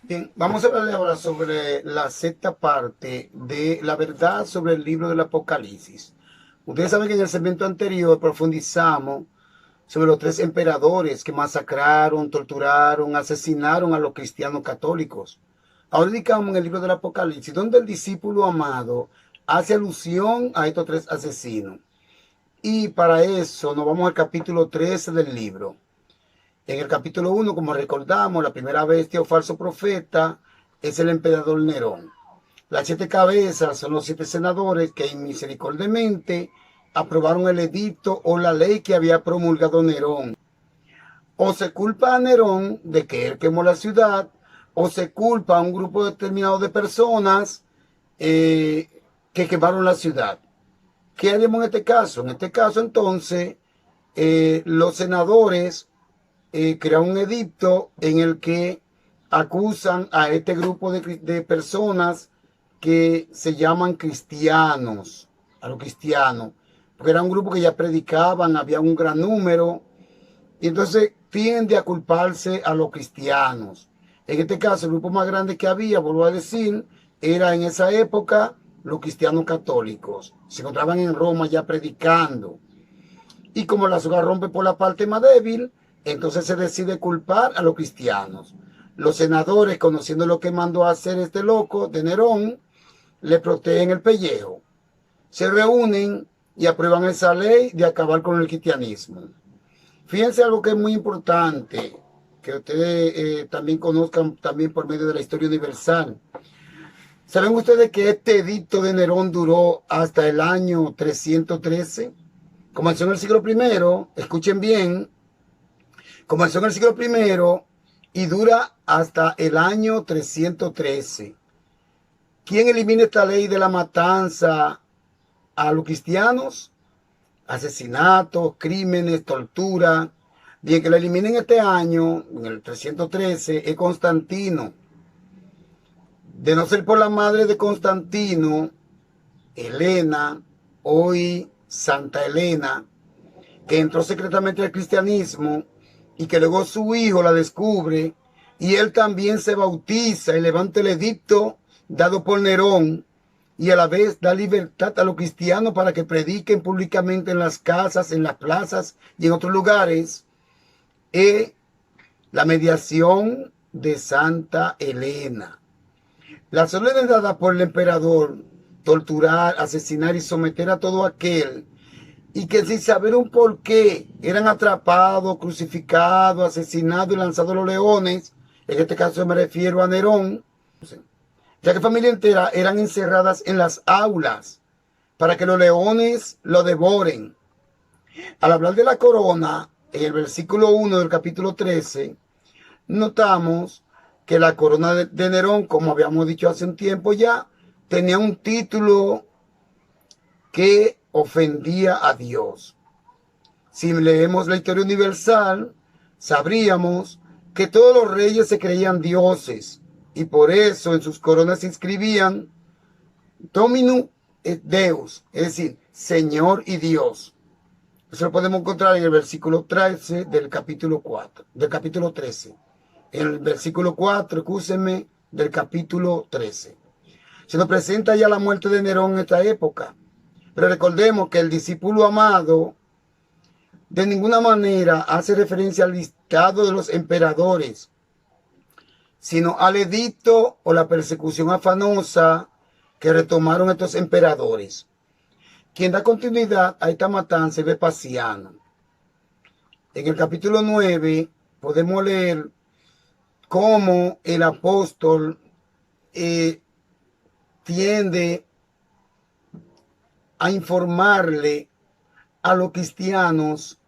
Bien, vamos a hablar ahora sobre la sexta parte de la verdad sobre el libro del Apocalipsis. Ustedes saben que en el segmento anterior profundizamos sobre los tres emperadores que masacraron, torturaron, asesinaron a los cristianos católicos. Ahora dedicamos en el libro del Apocalipsis, donde el discípulo amado hace alusión a estos tres asesinos. Y para eso nos vamos al capítulo 13 del libro. En el capítulo 1, como recordamos, la primera bestia o falso profeta es el emperador Nerón. Las 7 cabezas son los 7 senadores que misericordiamente aprobaron el edicto o la ley que había promulgado Nerón. O se culpa a Nerón de que él quemó la ciudad, o se culpa a un grupo determinado de personas que quemaron la ciudad. ¿Qué haremos en este caso? En este caso, entonces, los senadores crean un edicto en el que acusan a este grupo de personas que se llaman cristianos, a los cristianos, porque era un grupo que ya predicaban, había un gran número, y entonces tiende a culparse a los cristianos. En este caso, el grupo más grande que había, vuelvo a decir, era en esa época los cristianos católicos. Se encontraban en Roma ya predicando. Y como la soga rompe por la parte más débil, entonces se decide culpar a los cristianos. Los senadores, conociendo lo que mandó a hacer este loco de Nerón, le protegen el pellejo. Se reúnen y aprueban esa ley de acabar con el cristianismo. Fíjense algo que es muy importante, que ustedes también conozcan también por medio de la historia universal. ¿Saben ustedes que este edicto de Nerón duró hasta el año 313? Comenzó en el siglo I, escuchen bien, comenzó en el siglo I y dura hasta el año 313. ¿Quién elimina esta ley de la matanza a los cristianos? Asesinatos, crímenes, tortura. Bien, que la eliminen este año, en el 313, es Constantino. De no ser por la madre de Constantino, Helena, hoy Santa Helena, que entró secretamente al cristianismo y que luego su hijo la descubre y él también se bautiza y levanta el edicto dado por Nerón y a la vez da libertad a los cristianos para que prediquen públicamente en las casas, en las plazas y en otros lugares. La mediación de Santa Helena. Las órdenes dadas por el emperador, torturar, asesinar y someter a todo aquel y que sin saber un porqué eran atrapados, crucificados, asesinados y lanzados a los leones. En este caso me refiero a Nerón, ya que familia entera eran encerradas en las aulas para que los leones lo devoren. Al hablar de la corona, en el versículo 1 del capítulo 13, notamos que la corona de Nerón, como habíamos dicho hace un tiempo ya, tenía un título que ofendía a Dios. Si leemos la historia universal, sabríamos que todos los reyes se creían dioses y por eso en sus coronas se inscribían Dominus et Deus, es decir, Señor y Dios. Eso lo podemos encontrar en el versículo 13 del capítulo 4, del capítulo 13. En el versículo 4, escúchenme, del capítulo 13. Se nos presenta ya la muerte de Nerón en esta época. Pero recordemos que el discípulo amado de ninguna manera hace referencia al listado de los emperadores, sino al edicto o la persecución afanosa que retomaron estos emperadores. Quien da continuidad a esta matanza es Vespasiano. En el capítulo 9 podemos leer cómo el apóstol tiende a informarle a los cristianos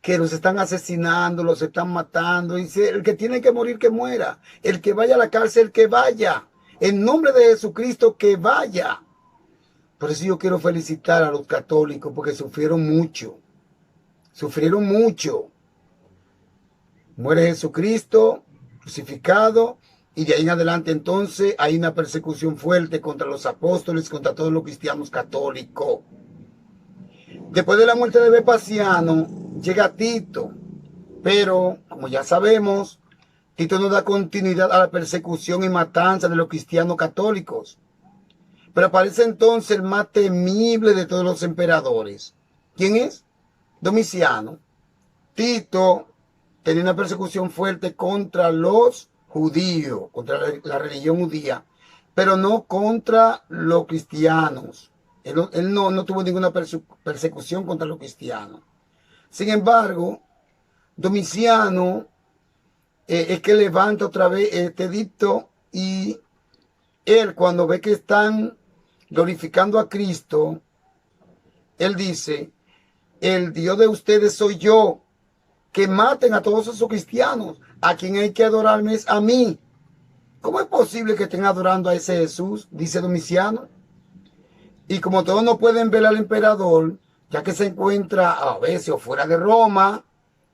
que los están asesinando, los están matando. Dice, el que tiene que morir, que muera. El que vaya a la cárcel, que vaya. En nombre de Jesucristo, que vaya. Por eso yo quiero felicitar a los católicos, porque sufrieron mucho. Sufrieron mucho. Muere Jesucristo, crucificado, y de ahí en adelante entonces hay una persecución fuerte contra los apóstoles, contra todos los cristianos católicos. Después de la muerte de Vespasiano, llega Tito, pero como ya sabemos, Tito no da continuidad a la persecución y matanza de los cristianos católicos. Pero aparece entonces el más temible de todos los emperadores. ¿Quién es? Domiciano. Tito tenía una persecución fuerte contra los judíos, contra la religión judía, pero no contra los cristianos. Él no tuvo ninguna persecución contra los cristianos. Sin embargo, Domiciano es que levanta otra vez este edicto, y él, cuando ve que están glorificando a Cristo, él dice: el Dios de ustedes soy yo, que maten a todos esos cristianos, a quien hay que adorarme es a mí. ¿Cómo es posible que estén adorando a ese Jesús?, dice Domiciano. Y como todos no pueden ver al emperador, ya que se encuentra a veces o fuera de Roma,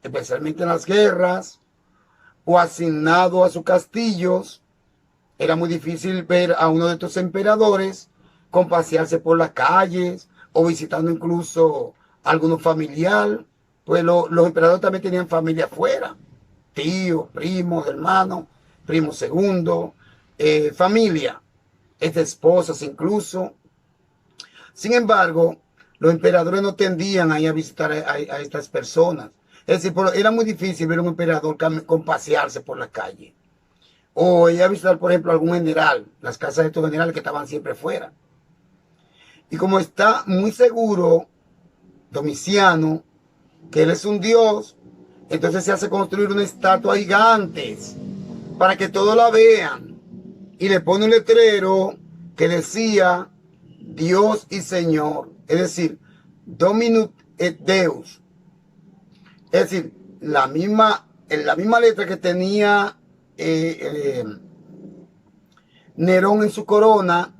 especialmente en las guerras, o asignado a sus castillos, era muy difícil ver a uno de estos emperadores con pasearse por las calles o visitando incluso a alguno familiar. Pues los emperadores también tenían familia afuera, tíos, primos, hermanos, primo segundo, familia, esposas incluso. Sin embargo, los emperadores no tendían a ir a visitar a estas personas. Es decir, era muy difícil ver a un emperador con pasearse por la calle. O ir a visitar, por ejemplo, a algún general, las casas de estos generales que estaban siempre fuera. Y como está muy seguro Domiciano que él es un dios, entonces se hace construir una estatua gigante para que todos la vean. Y le pone un letrero que decía Dios y Señor, es decir, Dominus et Deus. Es decir, en la misma letra que tenía Nerón en su corona,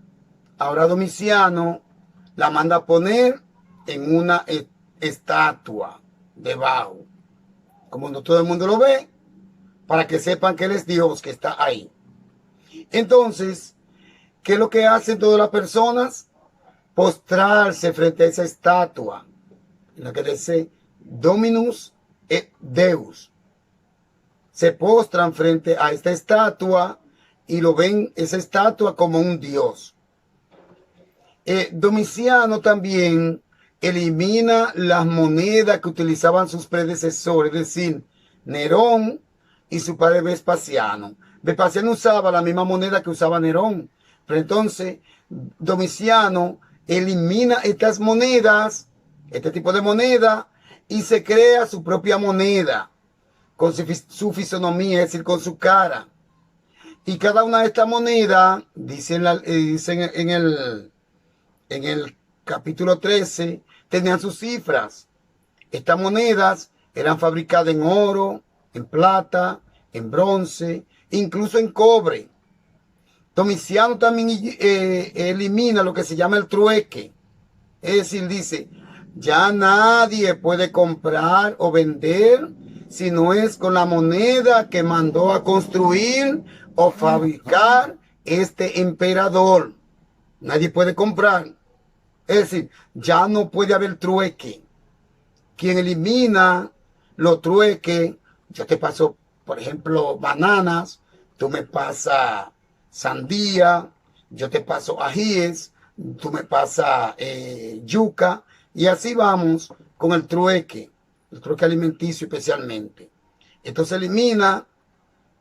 ahora Domiciano la manda a poner en una estatua debajo, como no todo el mundo lo ve, para que sepan que él es Dios, que está ahí. Entonces, ¿qué es lo que hacen todas las personas? Postrarse frente a esa estatua, en la que dice Dominus et Deus. Se postran frente a esta estatua y lo ven, esa estatua, como un dios. Domiciano también elimina las monedas que utilizaban sus predecesores, es decir, Nerón y su padre Vespasiano. Vespasiano usaba la misma moneda que usaba Nerón, pero entonces Domiciano elimina estas monedas, este tipo de moneda, y se crea su propia moneda con su fisonomía, es decir, con su cara. Y cada una de estas monedas, dicen en el capítulo 13, tenían sus cifras. Estas monedas eran fabricadas en oro, en plata, en bronce, incluso en cobre. Domiciano también elimina lo que se llama el trueque. Es decir, dice, ya nadie puede comprar o vender si no es con la moneda que mandó a construir o fabricar este emperador. Nadie puede comprar. Es decir, ya no puede haber trueque. Quien elimina los trueques, yo te paso, por ejemplo, bananas, tú me pasas sandía, yo te paso ajíes, tú me pasas yuca, y así vamos con el trueque alimenticio especialmente. Entonces elimina,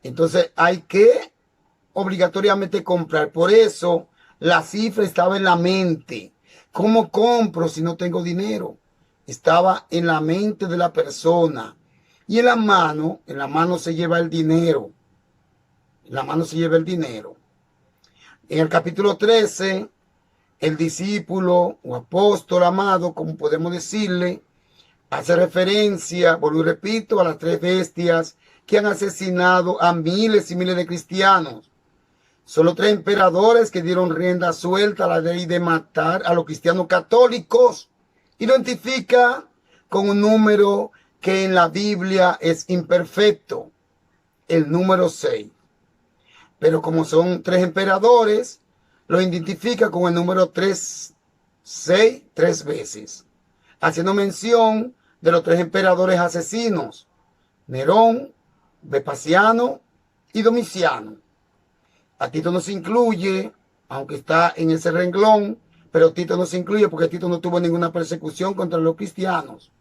entonces hay que obligatoriamente comprar. Por eso la cifra estaba en la mente. ¿Cómo compro si no tengo dinero? Estaba en la mente de la persona. Y en la mano se lleva el dinero. En la mano se lleva el dinero. En el capítulo 13, el discípulo o apóstol amado, como podemos decirle, hace referencia, vuelvo y repito, a las tres bestias que han asesinado a miles y miles de cristianos. Son los tres emperadores que dieron rienda suelta a la ley de matar a los cristianos católicos. Identifica con un número que en la Biblia es imperfecto, el número 6. Pero como son tres emperadores, lo identifica con el número 3, 6, 3 veces, haciendo mención de los tres emperadores asesinos, Nerón, Vespasiano y Domiciano. A Tito no se incluye, aunque está en ese renglón, pero Tito no se incluye porque Tito no tuvo ninguna persecución contra los cristianos.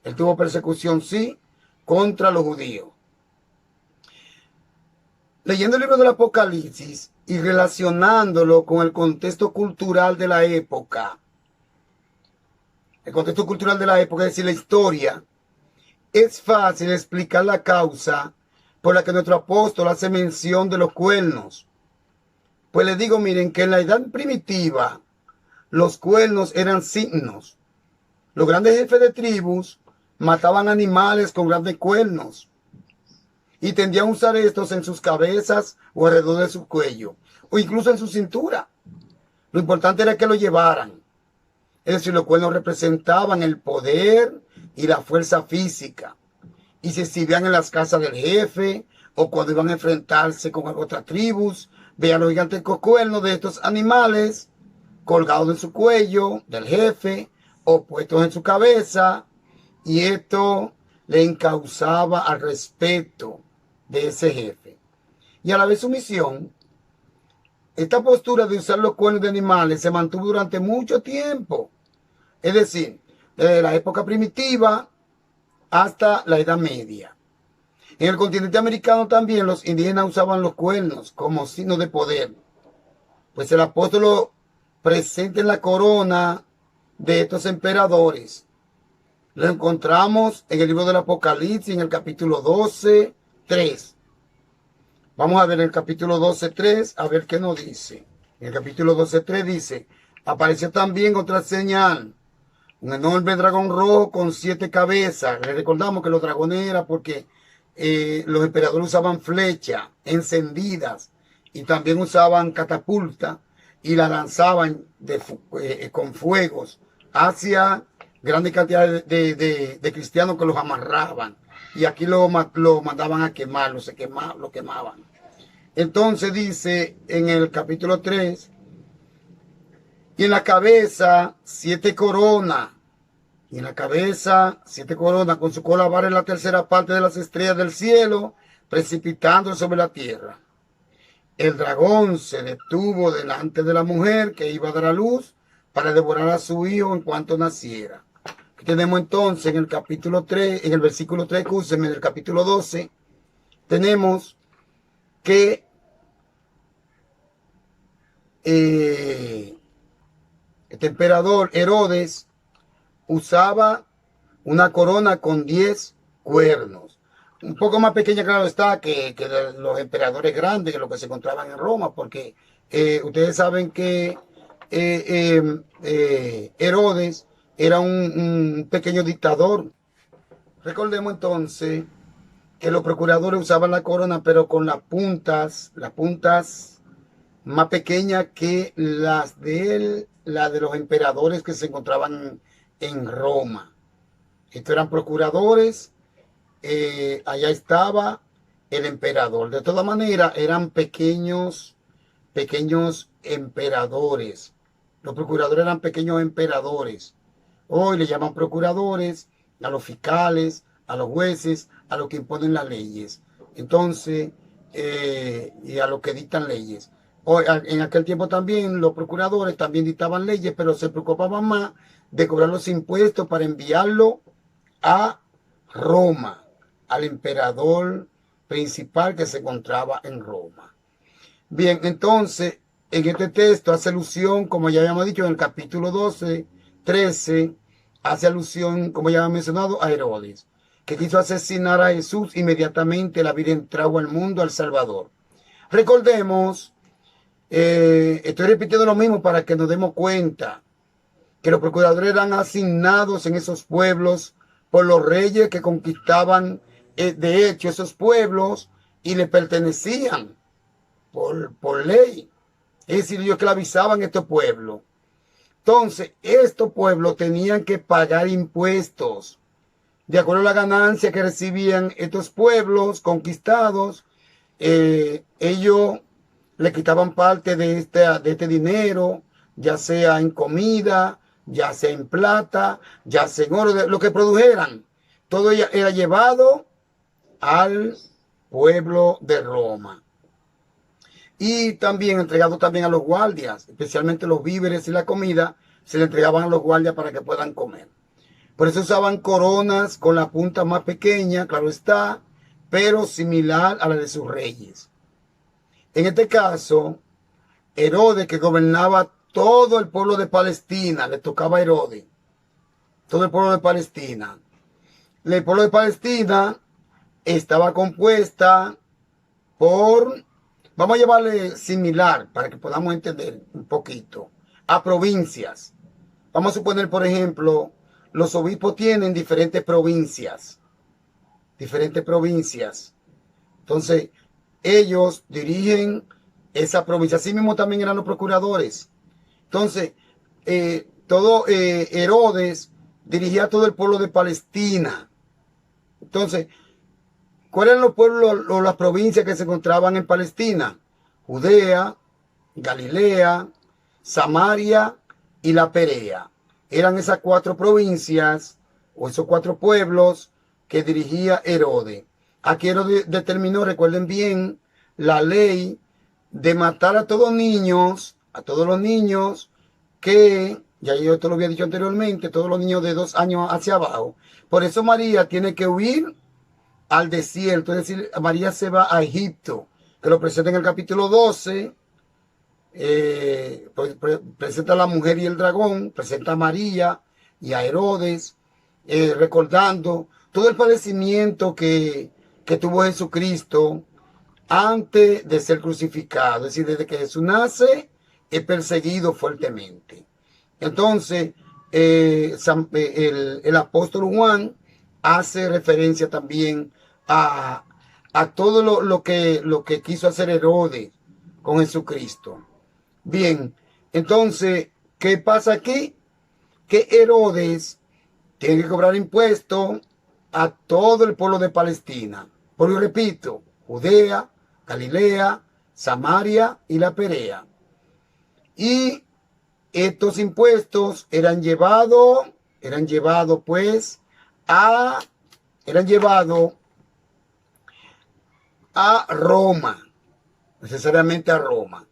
Él tuvo persecución, sí, contra los judíos. Leyendo el libro del Apocalipsis y relacionándolo con el contexto cultural de la época, el contexto cultural de la época, es decir, la historia, es fácil explicar la causa por la que nuestro apóstol hace mención de los cuernos. Pues les digo, miren, que en la edad primitiva los cuernos eran signos. Los grandes jefes de tribus mataban animales con grandes cuernos y tendían a usar estos en sus cabezas o alrededor de su cuello o incluso en su cintura. Lo importante era que lo llevaran. Es decir, los cuernos representaban el poder y la fuerza física y se exhibían en las casas del jefe o cuando iban a enfrentarse con otras tribus. Vean los gigantescos cuernos de estos animales colgados en su cuello del jefe o puestos en su cabeza, y esto le encauzaba al respeto de ese jefe y a la vez su misión. Esta postura de usar los cuernos de animales se mantuvo durante mucho tiempo, es decir, desde la época primitiva hasta la Edad Media. En el continente americano también los indígenas usaban los cuernos como signo de poder, pues el apóstol lo presenta en la corona de estos emperadores. Lo encontramos en el libro del Apocalipsis, en el capítulo 12, 3. Vamos a ver el capítulo 12, 3, a ver qué nos dice. En el capítulo 12, 3 dice: apareció también otra señal, un enorme dragón rojo con 7 cabezas. Le recordamos que los dragones eran porque los emperadores usaban flechas encendidas y también usaban catapulta y la lanzaban con fuegos hacia grandes cantidades de cristianos que los amarraban. Y aquí lo mandaban a quemar, lo quemaban. Entonces dice en el capítulo 3, y en la cabeza 7 coronas. Y en la cabeza 7 coronas, con su cola barre la tercera parte de las estrellas del cielo, precipitándose sobre la tierra. El dragón se detuvo delante de la mujer que iba a dar a luz para devorar a su hijo en cuanto naciera. Aquí tenemos entonces en el capítulo 3, en el versículo 3, en el capítulo 12, tenemos que este emperador Herodes usaba una corona con 10 cuernos. Un poco más pequeña, claro está, que los emperadores grandes, que los que se encontraban en Roma, porque ustedes saben que Herodes era un pequeño dictador. Recordemos entonces que los procuradores usaban la corona, pero con las puntas más pequeñas que las de los emperadores que se encontraban en Roma. Estos eran procuradores, allá estaba el emperador. De todas maneras, eran pequeños emperadores. Los procuradores eran pequeños emperadores. Hoy le llaman procuradores a los fiscales, a los jueces, a los que imponen las leyes. Entonces, y a los que dictan leyes. Hoy, en aquel tiempo también los procuradores también dictaban leyes, pero se preocupaban más de cobrar los impuestos para enviarlo a Roma, al emperador principal que se encontraba en Roma. Bien, entonces, en este texto hace alusión, como ya habíamos dicho en el capítulo 12, 13, hace alusión, como ya había mencionado, a Herodes, que quiso asesinar a Jesús. Inmediatamente la Virgen trajo al mundo al Salvador. Recordemos, estoy repitiendo lo mismo para que nos demos cuenta que los procuradores eran asignados en esos pueblos por los reyes que conquistaban, de hecho, esos pueblos, y le pertenecían por ley. Es decir, ellos esclavizaban estos pueblos. Entonces, estos pueblos tenían que pagar impuestos. De acuerdo a la ganancia que recibían estos pueblos conquistados, ellos le quitaban parte de este dinero, ya sea en comida, ya sea en plata, ya sea en oro, lo que produjeran. Todo era llevado al pueblo de Roma. Y también entregado también a los guardias, especialmente los víveres y la comida, se le entregaban a los guardias para que puedan comer. Por eso usaban coronas con la punta más pequeña, claro está, pero similar a la de sus reyes. En este caso, Herodes, que gobernaba todo el pueblo de Palestina, le tocaba a Herodes, todo el pueblo de Palestina. El pueblo de Palestina estaba compuesta por, vamos a llevarle similar para que podamos entender un poquito, a provincias. Vamos a suponer, por ejemplo, los obispos tienen diferentes provincias. Entonces, ellos dirigen esa provincia. Así mismo también eran los procuradores. Entonces, Herodes dirigía a todo el pueblo de Palestina. Entonces, ¿cuáles eran los pueblos o las provincias que se encontraban en Palestina? Judea, Galilea, Samaria y la Perea. Eran esas 4 provincias o esos 4 pueblos que dirigía Herodes. Aquí Herodes determinó, recuerden bien, la ley de matar a todos los niños que, ya yo te lo había dicho anteriormente, todos los niños de 2 años hacia abajo. Por eso María tiene que huir al desierto, es decir, María se va a Egipto, que lo presenta en el capítulo 12, presenta a la mujer y el dragón, presenta a María y a Herodes, recordando todo el padecimiento que tuvo Jesucristo antes de ser crucificado, es decir, desde que Jesús nace, es perseguido fuertemente. Entonces, el apóstol Juan hace referencia también a todo lo que quiso hacer Herodes con Jesucristo. Bien, entonces, ¿qué pasa aquí? Que Herodes tiene que cobrar impuestos a todo el pueblo de Palestina. Por lo repito, Judea, Galilea, Samaria y la Perea. Y estos impuestos eran llevados a Roma, necesariamente a Roma.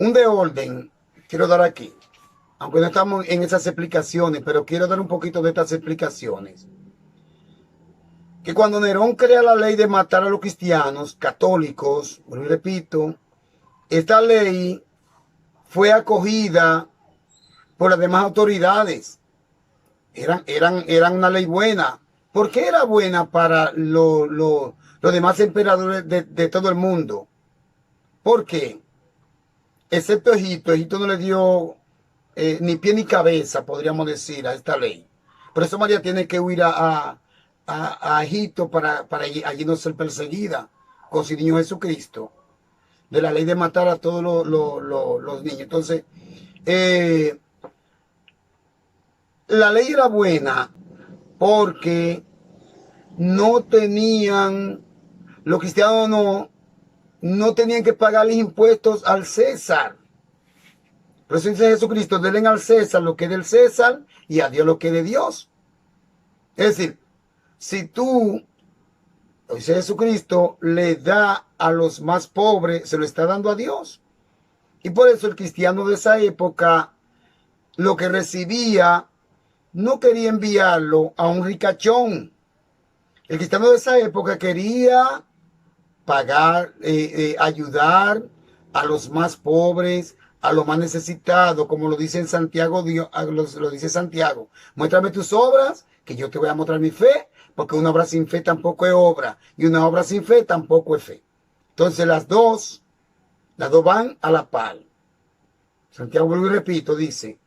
Un de orden quiero dar aquí, aunque no estamos en esas explicaciones, pero quiero dar un poquito de estas explicaciones. Que cuando Nerón crea la ley de matar a los cristianos católicos, bueno, y repito, esta ley fue acogida por las demás autoridades. Eran una ley buena. ¿Por qué era buena para los demás emperadores de todo el mundo? ¿Por qué? Excepto Egipto. Egipto no le dio ni pie ni cabeza, podríamos decir, a esta ley. Por eso María tiene que huir a Egipto para allí no ser perseguida con su niño Jesucristo. De la ley de matar a todos los niños. Entonces, la ley era buena porque no tenían, los cristianos no tenían que pagarles impuestos al César. Por eso dice Jesucristo, denle al César lo que es del César y a Dios lo que es de Dios. Es decir, si tú, dice Jesucristo, le da a los más pobres, se lo está dando a Dios. Y por eso el cristiano de esa época, lo que recibía, no quería enviarlo a un ricachón. El cristiano de esa época quería pagar, ayudar a los más pobres, a los más necesitados, como lo dice en Santiago, lo dice Santiago. Muéstrame tus obras, que yo te voy a mostrar mi fe, porque una obra sin fe tampoco es obra, y una obra sin fe tampoco es fe. Entonces las dos van a la par. Santiago, vuelvo y repito, dice,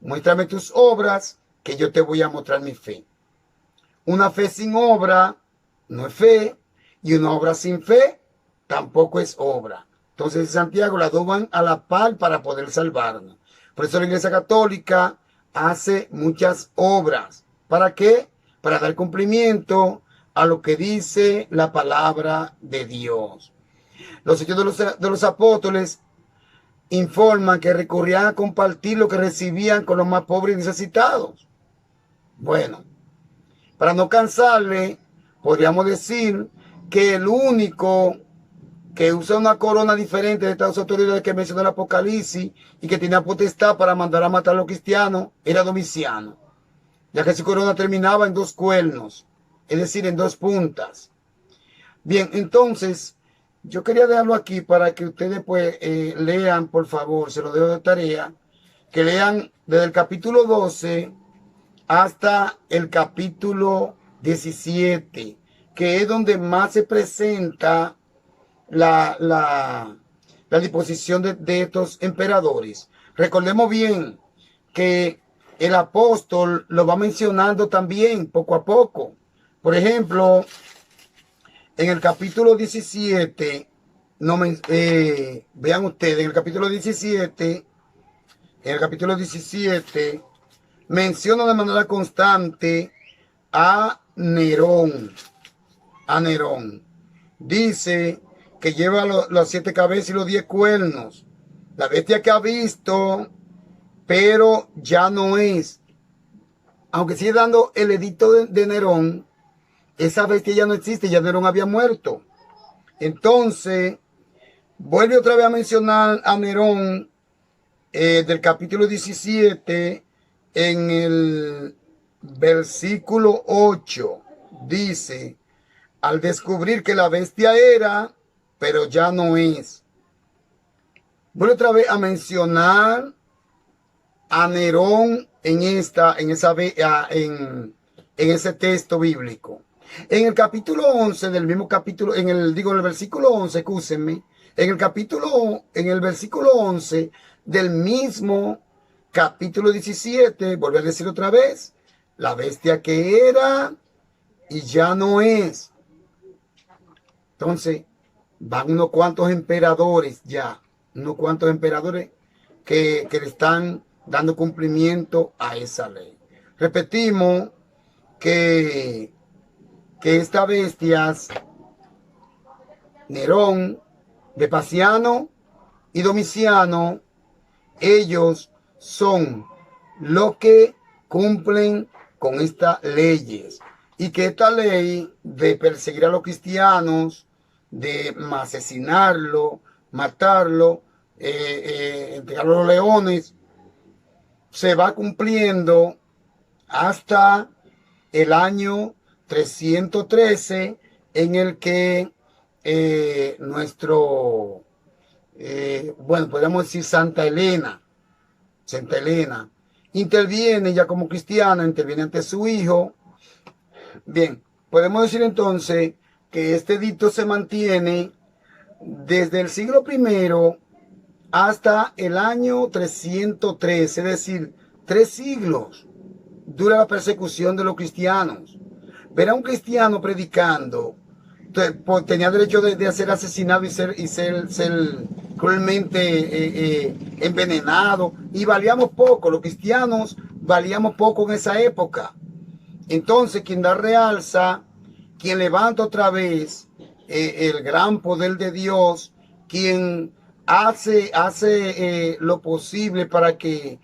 muéstrame tus obras, que yo te voy a mostrar mi fe. Una fe sin obra no es fe, y una obra sin fe tampoco es obra. Entonces Santiago, las dos van a la par para poder salvarnos. Por eso la Iglesia Católica hace muchas obras. ¿Para qué? Para dar cumplimiento a lo que dice la palabra de Dios. Los hechos de los apóstoles informan que recurrían a compartir lo que recibían con los más pobres y necesitados. Bueno, para no cansarle, podríamos decir que el único que usa una corona diferente de estas autoridades que menciona el Apocalipsis y que tenía potestad para mandar a matar a los cristianos era Domiciano, ya que su corona terminaba en 2 cuernos, es decir, en 2 puntas. Bien, entonces, yo quería dejarlo aquí para que ustedes pues lean, por favor, se lo dejo de tarea, que lean desde el capítulo 12 hasta el capítulo 17, que es donde más se presenta la disposición de estos emperadores. Recordemos bien que el apóstol lo va mencionando también poco a poco. Por ejemplo, en el capítulo 17, vean ustedes, en el capítulo 17, menciona de manera constante a Nerón. Dice que lleva las 7 cabezas y los 10 cuernos. La bestia que ha visto, pero ya no es. Aunque sigue dando el edicto de Nerón, esa bestia ya no existe, ya Nerón había muerto. Entonces, vuelve otra vez a mencionar a Nerón del capítulo 17 en el versículo 8. Dice, al descubrir que la bestia era, pero ya no es. Vuelve otra vez a mencionar a Nerón en ese texto bíblico. En el capítulo 11 del mismo capítulo, en el versículo 11, escúsenme, en el versículo 11 del mismo capítulo 17, vuelve a decir otra vez, la bestia que era y ya no es. Entonces, van unos cuantos emperadores ya, que le están dando cumplimiento a esa ley. Repetimos que estas bestias, Nerón, Vespasiano y Domiciano, ellos son los que cumplen con estas leyes. Y que esta ley de perseguir a los cristianos, de asesinarlo, matarlo, entregarlo a los leones, se va cumpliendo hasta el año 313, en el que podríamos decir Santa Elena interviene ya como cristiana, interviene ante su hijo. Bien, podemos decir entonces que este edicto se mantiene desde el siglo I hasta el año 313, es decir, 3 siglos dura la persecución de los cristianos. Ver a un cristiano predicando tenía derecho de ser asesinado y ser cruelmente envenenado, y valíamos poco, los cristianos valíamos poco en esa época. Entonces, quien da realza, quien levanta otra vez el gran poder de Dios, quien hace lo posible para que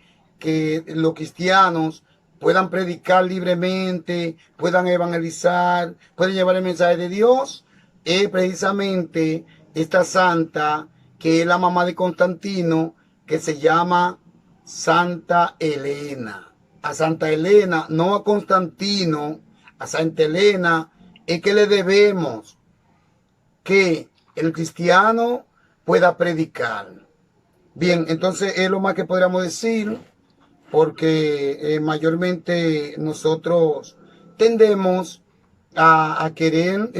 los cristianos puedan predicar libremente, puedan evangelizar, puedan llevar el mensaje de Dios, es precisamente esta santa, que es la mamá de Constantino, que se llama Santa Elena. A Santa Elena, no a Constantino, a Santa Elena es que le debemos que el cristiano pueda predicar. Bien, entonces es lo más que podríamos decir, porque mayormente nosotros tendemos a querer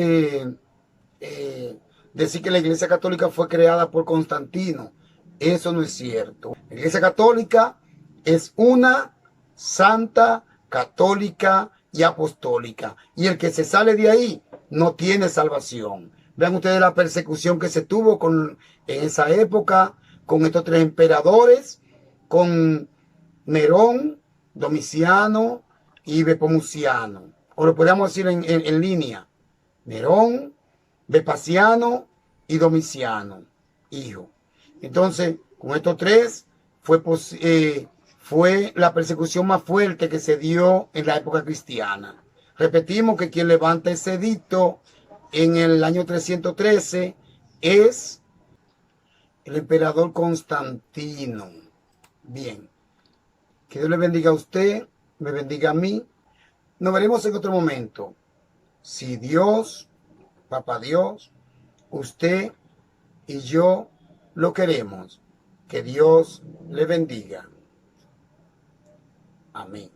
decir que la Iglesia Católica fue creada por Constantino. Eso no es cierto. La Iglesia Católica es una santa, católica y apostólica. Y el que se sale de ahí no tiene salvación. Vean ustedes la persecución que se tuvo en esa época con estos 3 emperadores, con Nerón, Domiciano y Vespasiano. O lo podríamos decir en línea. Nerón, Vespasiano y Domiciano, hijo. Entonces, con estos 3 fue la persecución más fuerte que se dio en la época cristiana. Repetimos que quien levanta ese edicto en el año 313 es el emperador Constantino. Bien, que Dios le bendiga a usted, me bendiga a mí. Nos veremos en otro momento. Si Dios, Papá Dios, usted y yo lo queremos. Que Dios le bendiga. Amén.